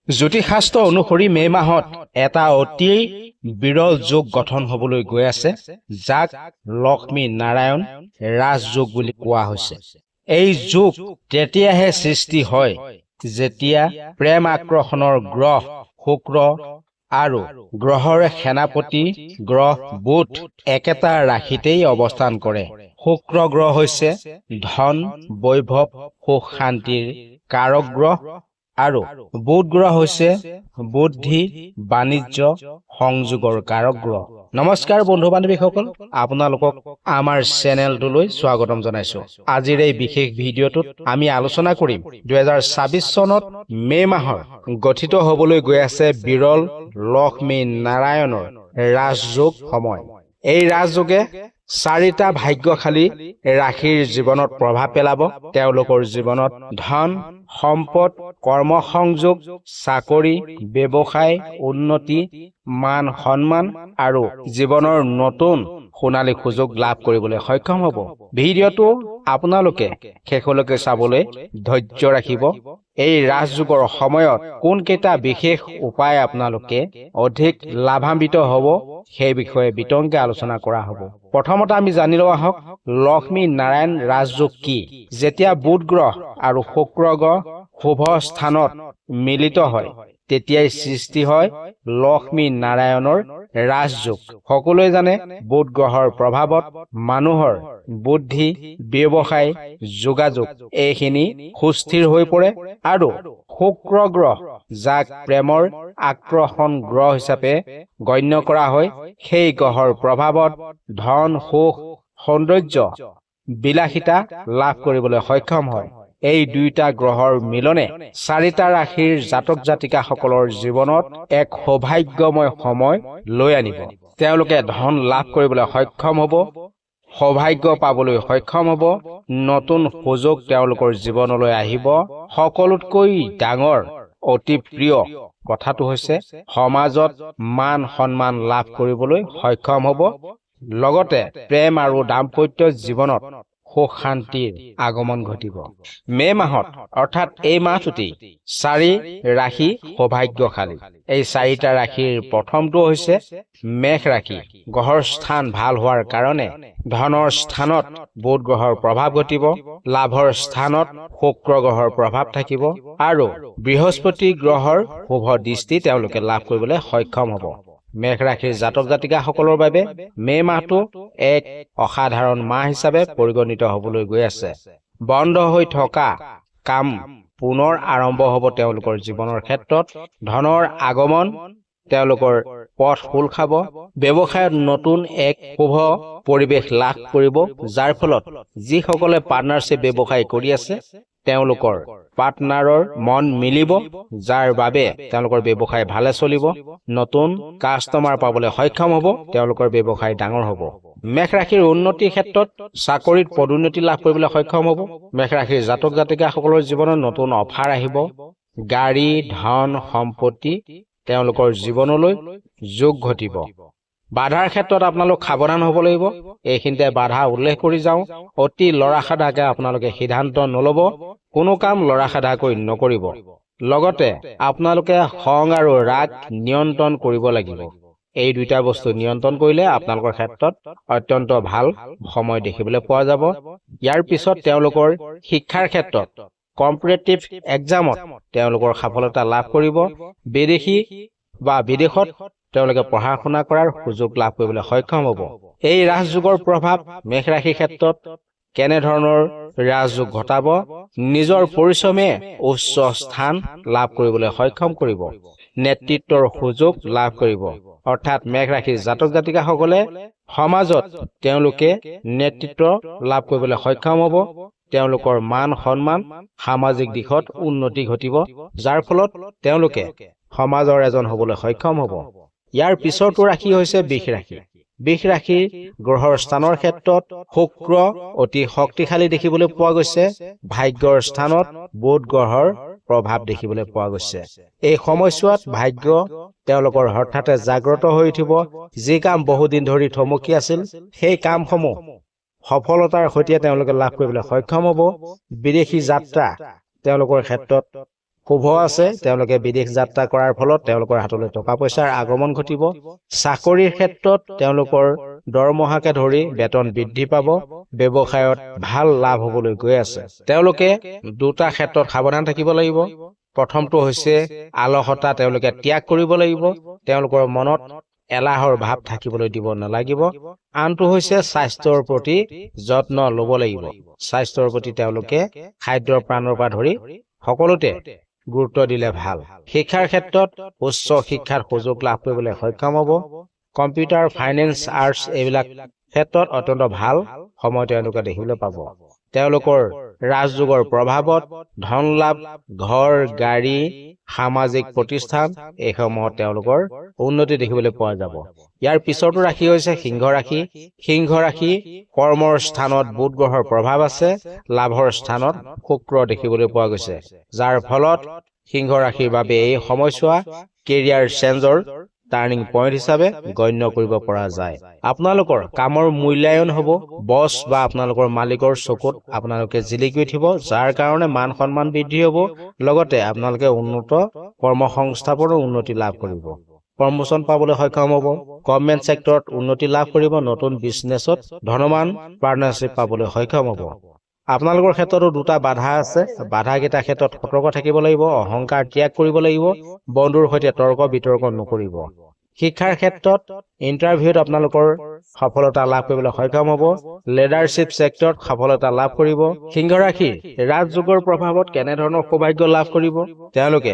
জ্যোতিষশাস্ত্ৰ অনুসৰি মে মাহত এটা অতি বিৰল যোগ গঠন হ'বলৈ গৈ আছে, যাক লক্ষ্মী নাৰায়ণ ৰাজযোগ বুলি কোৱা হৈছে। এই যোগ তেতিয়াহে সৃষ্টি হয় যেতিয়া প্ৰেম আকৰ্ষণৰ গ্ৰহ শুক্ৰ আৰু গ্ৰহৰ সেনাপতি গ্ৰহ বুধ একেটা ৰাশিতেই অৱস্থান কৰে। শুক্ৰ গ্ৰহ হৈছে ধন বৈভৱ সুখ শান্তিৰ কাৰক গ্ৰহ আৰু বুধ গ্ৰহ হৈছে বুদ্ধি বাণিজ্য সংযোগৰ কাৰক গ্ৰহ। নমস্কাৰ বন্ধু বান্ধৱীসকল, আপোনালোকক আমাৰ চেনেলটোলৈ স্বাগতম জনাইছো। আজিৰ এই বিশেষ ভিডিঅ'টোত আমি আলোচনা কৰিম 2026 চনত মে মাহৰ গঠিত হ'বলৈ গৈ আছে বিৰল লক্ষ্মী নাৰায়ণৰ ৰাজযোগ সময়। এই ৰাজযোগে চাৰিটা ভাগ্যশালী ৰাশিৰ জীৱনত প্ৰভাৱ পেলাব। তেওঁলোকৰ জীৱনত ধন সম্পদ কৰ্ম সংযোগ চাকৰি ব্যৱসায় উন্নতি মান সন্মান আৰু জীৱনৰ নতুন সোণালী সুযোগ লাভ কৰিবলৈ সক্ষম হ'ব। ভিডিঅ'টো আপোনালোকে শেষলৈকে চাবলৈ ধৈৰ্য ৰাখিব। এই ৰাজযোগৰ সময়ত কোনকেইটা বিশেষ উপায় আপোনালোকে অধিক লাভান্বিত হ'ব সেই বিষয়ে বিতংকে আলোচনা কৰা হ'ব। প্ৰথমতে আমি জানি লোৱা হওক লক্ষ্মী নাৰায়ণ ৰাজযোগ কি। যেতিয়া বুধ গ্ৰহ আৰু শুক্ৰ গ্ৰহ শুভ স্থানত মিলিত হয় তেতিয়াই সৃষ্টি হয় লক্ষ্মী নাৰায়ণৰ ৰাজযোগ। সকলোৱে জানে বুধ গ্ৰহৰ প্ৰভাৱত মানুহৰ বুদ্ধি ব্যৱসায় যোগাযোগ এইখিনি সুস্থিৰ হৈ পৰে আৰু শুক্ৰ গ্ৰহ যাক প্ৰেমৰ আকৰ্ষণ গ্ৰহ হিচাপে গণ্য কৰা হয়, সেই গ্ৰহৰ প্ৰভাৱত ধন সুখ সৌন্দৰ্য বিলাসিতা লাভ কৰিবলৈ সক্ষম হয়। এই দুইটা গ্ৰহৰ মিলনে চাৰিটা ৰাশিৰ জাতক জাতিকাসকলৰ জীৱনত এক সৌভাগ্যময় সময় লৈ আনিব। তেওঁলোকে ধন লাভ কৰিবলৈ সক্ষম হ'ব, সৌভাগ্য পাবলৈ সক্ষম হ'ব, নতুন সুযোগ তেওঁলোকৰ জীৱনলৈ আহিব। সকলোতকৈ ডাঙৰ অতি প্ৰিয় কথাটো হৈছে সমাজত মান সন্মান লাভ কৰিবলৈ সক্ষম হ'ব। লগতে প্ৰেম আৰু দাম্পত্য জীৱনত সুখ শান্তিৰ আগমন ঘটিব। মে মাহত অৰ্থাৎ এই মাহটোতেই চাৰি ৰাশি সৌভাগ্যশালী। এই চাৰিটা ৰাশিৰ প্ৰথমটো হৈছে মেষ ৰাশি। গ্ৰহৰ স্থান ভাল হোৱাৰ কাৰণে ধনৰ স্থানত বুধ গ্ৰহৰ প্ৰভাৱ ঘটিব, লাভৰ স্থানত শুক্ৰ গ্ৰহৰ প্ৰভাৱ থাকিব আৰু বৃহস্পতি গ্ৰহৰ শুভ দৃষ্টি তেওঁলোকে লাভ কৰিবলৈ সক্ষম হ'ব। মেষ ৰাশিৰ জাতক জাতিকাসকলৰ বাবে মে মাহটো এক অসাধাৰণ মাহ হিচাপে পৰিগণিত হ'বলৈ গৈ আছে। বন্ধ হৈ থকা কাম পুনৰ আৰম্ভ হ'ব তেওঁলোকৰ জীৱনৰ ক্ষেত্ৰত। ধনৰ আগমন তেওঁলোকৰ পথ খোল খাব। ব্যৱসায়ত নতুন এক শুভ পৰিৱেশ লাভ কৰিব, যাৰ ফলত যিসকলে পাৰ্টনাৰশ্বিপ ব্যৱসায় কৰি আছে তেওঁলোকৰ পাৰ্টনাৰৰ মন মিলিব, যাৰ বাবে তেওঁলোকৰ ব্যৱসায় ভালে চলিব। নতুন কাষ্টমাৰ পাবলৈ সক্ষম হ'ব, তেওঁলোকৰ ব্যৱসায় ডাঙৰ হ'ব। মেষ ৰাশিৰ উন্নতিৰ ক্ষেত্ৰত চাকৰিত পদোন্নতি লাভ কৰিবলৈ সক্ষম হ'ব। মেষ ৰাশিৰ জাতক জাতিকাসকলৰ জীৱনত নতুন অফাৰ আহিব। গাড়ী ধন সম্পত্তি তেওঁলোকৰ জীৱনলৈ যোগ ঘটিব। বাধাৰ ক্ষেত্ৰত আপোনালোক সাৱধান হ'ব লাগিব। এইখিনিতে বাধা উল্লেখ কৰি যাওঁ, অতি লৰাসাধাকে আপোনালোকে সিদ্ধান্ত নল'ব, কোনো কাম লৰাসাধাকৈ নকৰিব। লগতে আপোনালোকে খং আৰু ৰাগ নিয়ন্ত্ৰণ কৰিব লাগিব। এই দুইটা বস্তু নিয়ন্ত্ৰণ কৰিলে আপোনালোকৰ ক্ষেত্ৰত অত্যন্ত ভাল সময় দেখিবলৈ পোৱা যাব। ইয়াৰ পিছত তেওঁলোকৰ শিক্ষাৰ ক্ষেত্ৰত কম্পিটিটিভ এক্সামত তেওঁলোকৰ সফলতা লাভ কৰিব। বিদেশী বা বিদেশত তেওঁলোকে পঢ়া শুনা কৰাৰ সুযোগ লাভ কৰিবলৈ সক্ষম হ'ব। এই ৰাজযোগৰ প্ৰভাৱ মেষ ৰাশিৰ ক্ষেত্ৰত কেনেধৰণৰ ৰাজযোগ ঘটাব? নিজৰ পৰিশ্ৰমে উচ্চ স্থান লাভ কৰিবলৈ সক্ষম কৰিব, নেতৃত্বৰ সুযোগ লাভ কৰিব। অৰ্থাৎ মেষ ৰাশিৰ জাতক জাতিকাসকলে সমাজত তেওঁলোকে নেতৃত্ব লাভ কৰিবলৈ সক্ষম হ'ব। তেওঁলোকৰ মান সন্মান সামাজিক দিশত উন্নতি ঘটিব, যাৰ ফলত তেওঁলোকে সমাজৰ এজন হ'বলৈ সক্ষম হ'ব। ইয়াৰ পিছৰটো ৰাশি হৈছে বৃষ ৰাশি। বৃষ ৰাশিৰ গ্ৰহৰ স্থানৰ ক্ষেত্ৰত শুক্ৰ অতি শক্তিশালী দেখিবলৈ পোৱা গৈছে। ভাগ্যৰ স্থানত বুধ গ্ৰহৰ প্ৰভাৱ দেখিবলৈ পোৱা গৈছে। এই সময়ছোৱাত ভাগ্য তেওঁলোকৰ হঠাতে জাগ্ৰত হৈ উঠিব। যি কাম বহুদিন ধৰি থমকি আছিল সেই কামসমূহ সফলতাৰ সৈতে তেওঁলোকে লাভ কৰিবলৈ সক্ষম হ'ব। বিদেশী যাত্ৰা তেওঁলোকৰ ক্ষেত্ৰত শুভ আছে তেওঁলোকে বিদেশ যাত্ৰা কৰাৰ ফলত তেওঁলোকৰ হাতলৈ টকা পইচাৰ আগমন ঘটিব চাকৰিৰ ক্ষেত্ৰত তেওঁলোকৰ দৰমহাকে ধৰি বেতন বৃদ্ধি পাব ব্যৱসায়ত ভাল লাভ হ'বলৈ গৈ আছে তেওঁলোকে দুটা ক্ষেত্ৰত সাৱধান থাকিব লাগিব প্ৰথমটো হৈছে আলসতা তেওঁলোকে ত্যাগ কৰিব লাগিব তেওঁলোকৰ মনত এলাহৰ ভাৱ থাকিবলৈ দিব নালাগিব আনটো হৈছে স্বাস্থ্যৰ প্ৰতি যত্ন ল'ব লাগিব স্বাস্থ্যৰ প্ৰতি তেওঁলোকে খাদ্যৰ প্ৰাণৰ পৰা ধৰি সকলোতে গুৰুত্ব দিলে ভাল শিক্ষাৰ ক্ষেত্ৰত উচ্চ শিক্ষাৰ সুযোগ লাভ কৰিবলৈ সক্ষম হ'ব কম্পিউটাৰ ফাইনেন্স আৰ্টছ এইবিলাক ক্ষেত্ৰত অত্যন্ত ভাল সময় তেওঁলোকে দেখিবলৈ পাব তেওঁলোকৰ ৰাজযোগৰ প্ৰভাৱত ধন লাভ ঘৰ গাড়ী সামাজিক প্ৰতিষ্ঠান এইসমূহত তেওঁলোকৰ উন্নতি দেখিবলৈ পোৱা যাব ইয়াৰ পিছতো ৰাশি হৈছে সিংহ ৰাশি কৰ্মৰ স্থানত বুধ গ্ৰহৰ প্ৰভাৱ আছে লাভৰ স্থানত শুক্ৰ দেখিবলৈ পোৱা গৈছে যাৰ ফলত সিংহ ৰাশিৰ বাবে এই সময়ছোৱা কেৰিয়াৰ চেঞ্জৰ টাৰ্নিং পইণ্ট হিচাপে গণ্য কৰিব পৰা যায় আপোনালোকৰ কামৰ মূল্যায়ন হ'ব বছ বা আপোনালোকৰ মালিকৰ চকুত আপোনালোকে জিলিকি উঠিব যাৰ কাৰণে মান সন্মান বৃদ্ধি হ'ব লগতে আপোনালোকে উন্নত কৰ্মসংস্থাপনৰ উন্নতি লাভ কৰিব প্ৰমোচন পাবলৈ সক্ষম হ'ব গভৰ্ণমেণ্ট চেক্টৰত উন্নতি লাভ কৰিব নতুন বিজনেছত ধনৱান পাৰ্টনাৰশ্বিপ পাবলৈ সক্ষম হ'ব আপোনালোকৰ ক্ষেত্ৰতো দুটা বাধা আছে বাধাকেইটা ক্ষেত্ৰত সতৰ্ক থাকিব লাগিব অহংকাৰ ত্যাগ কৰিব লাগিব বন্ধুৰ সৈতে তৰ্ক বিতৰ্ক নকৰিব শিক্ষাৰ ক্ষেত্ৰত ইণ্টাৰভিউত আপোনালোকৰ সফলতা লাভ কৰিবলৈ সক্ষম হ'ব লিডাৰশ্বিপ চেক্টৰত সফলতা লাভ কৰিব সিংহ ৰাশি ৰাজযোগৰ প্ৰভাৱত কেনেধৰণৰ সৌভাগ্য লাভ কৰিব তেওঁলোকে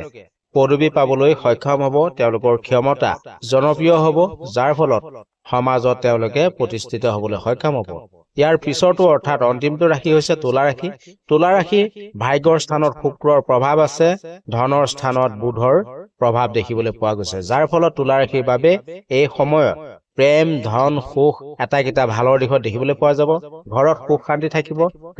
পদবী পাবলৈ সক্ষম হ'ব তেওঁলোকৰ ক্ষমতা জনপ্ৰিয় হ'ব যাৰ ফলত সমাজত তেওঁলোকে প্ৰতিষ্ঠিত হ'বলৈ সক্ষম হ'ব ইয়াৰ পিছৰটো অৰ্থাৎ অন্তিমটো ৰাশি হৈছে তুলা ৰাশি ভাগ্যৰ স্থানত শুক্ৰৰ প্ৰভাৱ আছে ধনৰ স্থানত বুধৰ প্ৰভাৱ দেখিবলৈ পোৱা গৈছে যাৰ ফলত তুলা ৰাশিৰ বাবে এই সময়ত প্ৰেম ধন সুখ এটাকেইটা ভালৰ দিশত দেখিবলৈ পোৱা যাব ঘৰত সুখ শান্তি থাকিব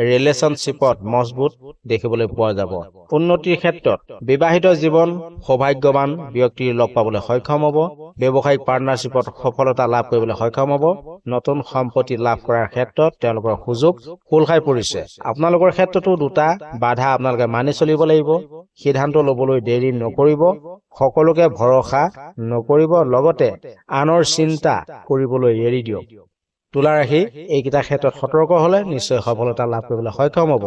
ৰিলেশ্যনশ্বিপত মজবুত দেখিবলৈ পোৱা যাব উন্নতিৰ ক্ষেত্ৰত বিবাহিত জীৱন সৌভাগ্যৱান ব্যক্তিৰ লগ পাবলৈ সক্ষম হ'ব ব্যৱসায়িক পাৰ্টনাৰশ্বিপত সফলতা লাভ কৰিবলৈ সক্ষম হ'ব নতুন সম্পত্তি লাভ কৰাৰ ক্ষেত্ৰত তেওঁলোকৰ সুযোগ খোল খাই পৰিছে আপোনালোকৰ ক্ষেত্ৰতো দুটা বাধা আপোনালোকে মানি চলিব লাগিব সিদ্ধান্ত ল'বলৈ দেৰি নকৰিব সকলোকে ভৰসা নকৰিব লগতে আনৰ চিন্তা কৰিবলৈ এৰি দিয়ক তুলা ৰাশি এইকেইটা ক্ষেত্ৰত সতৰ্ক হলে নিশ্চয় সফলতা লাভ কৰিবলৈ সক্ষম হ'ব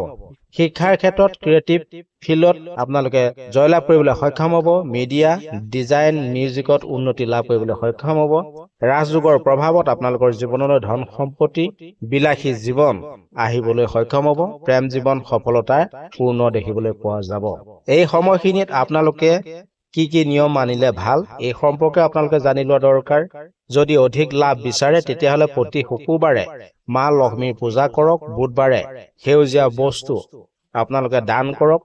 শিক্ষাৰ ক্ষেত্ৰত ক্ৰিয়েটিভ ফিল্ডত আপোনালোকে জয়লাভ কৰিবলৈ সক্ষম হ'ব মিডিয়া ডিজাইন মিউজিকত উন্নতি লাভ কৰিবলৈ সক্ষম হ'ব ৰাজযোগৰ প্ৰভাৱত আপোনালোকৰ জীৱনলৈ ধন সম্পত্তি বিলাসী জীৱন আহিবলৈ সক্ষম হ'ব প্ৰেম জীৱন সফলতাৰ পূৰ্ণ দেখিবলৈ পোৱা যাব এই সময়খিনিত আপোনালোকে কি নিয়ম মানিলে ভাল এই সম্পৰ্কে আপোনালোকে জানি লোৱা দৰকাৰ যদি অধিক লাভ বিচাৰে তেতিয়াহলে প্ৰতি শুকুৰবাৰে মা লক্ষ্মীৰ পূজা কৰক বুধবাৰে সেউজীয়া বস্তু আপোনালোকে দান কৰক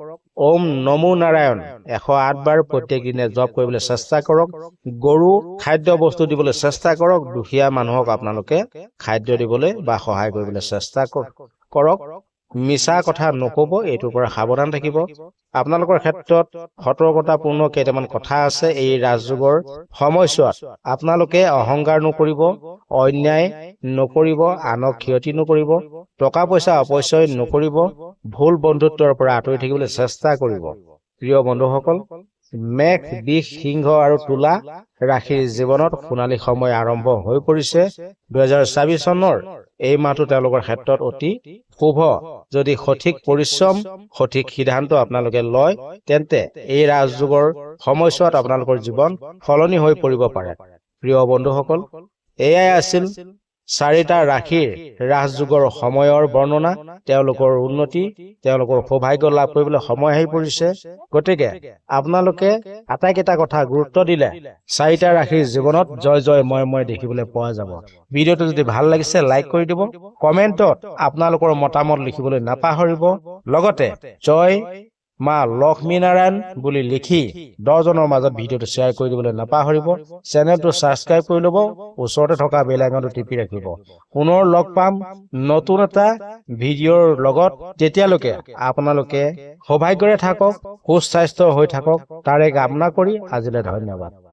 ওম নমো নাৰায়ণ 108 বাৰ প্ৰত্যেক দিনে জপ কৰিবলৈ চেষ্টা কৰক গৰু খাদ্য বস্তু দিবলৈ চেষ্টা কৰক দুখীয়া মানুহক আপোনালোকে খাদ্য দিবলৈ বা সহায় কৰিবলৈ চেষ্টা কৰক মিছা কথা নকব এইটোৰ পৰা সাৱধান থাকিব আপোনালোকৰ ক্ষেত্ৰত সতৰ্কতাপূৰ্ণ কেইটামান কথা আছে এই ৰাজযোগৰ সময়ছোৱাত আপোনালোকে অহংকাৰ নকৰিব অন্যায় নকৰিব আনক ক্ষতি নকৰিব টকা পইচা অপচয় নকৰিব ভুল বন্ধুত্বৰ পৰা আঁতৰি থাকিবলৈ চেষ্টা কৰিব প্ৰিয় বন্ধুসকল মেঘ বিষ সিংহ আৰু তুলা ৰাশিৰ জীৱনত সোণালী সময় আৰম্ভ হৈ পৰিছে 2024 চনৰ এই মাহটো তেওঁলোকৰ ক্ষেত্ৰত অতি শুভ যদি সঠিক পৰিশ্ৰম সঠিক সিদ্ধান্ত আপোনালোকে লয় তেন্তে এই ৰাজযোগৰ সময়ছোৱাত আপোনালোকৰ জীৱন সলনি হৈ পৰিব পাৰে প্ৰিয় বন্ধুসকল এয়াই আছিল চাৰিটা ৰাশিৰ ৰাজযোগৰ সময়ৰ বৰ্ণনা তেওঁলোকৰ উন্নতি তেওঁলোকৰ সৌভাগ্য লাভ কৰিবলৈ সময় আহি পৰিছে গতিকে আপোনালোকে আটাইকেইটা কথা গুৰুত্ব দিলে চাৰিটা ৰাশিৰ জীৱনত জয় জয় মই দেখিবলৈ পোৱা যাব ভিডিঅ'টো যদি ভাল লাগিছে লাইক কৰি দিব কমেন্টত আপোনালোকৰ মতামত লিখিবলৈ নাপাহৰিব লগতে জয় মা লক্ষ্মী নাৰায়ণ বুলি লিখি 10 জনৰ মাজত ভিডিঅ'টো শ্বেয়াৰ কৰি দিবলৈ নাপাহৰিব চেনেলটো সাবস্ক্ৰাইব কৰি ল'ব ওচৰতে থকা বেল আইকনটো টিপি ৰাখিব পুনৰ লগ পাম নতুন এটা ভিডিঅ'ৰ লগত তেতিয়ালৈকে আপোনালোকে সৌভাগ্যৰে থাকক সুস্বাস্থ্য হৈ থাকক তাৰে কামনা কৰি আজিলৈ ধন্যবাদ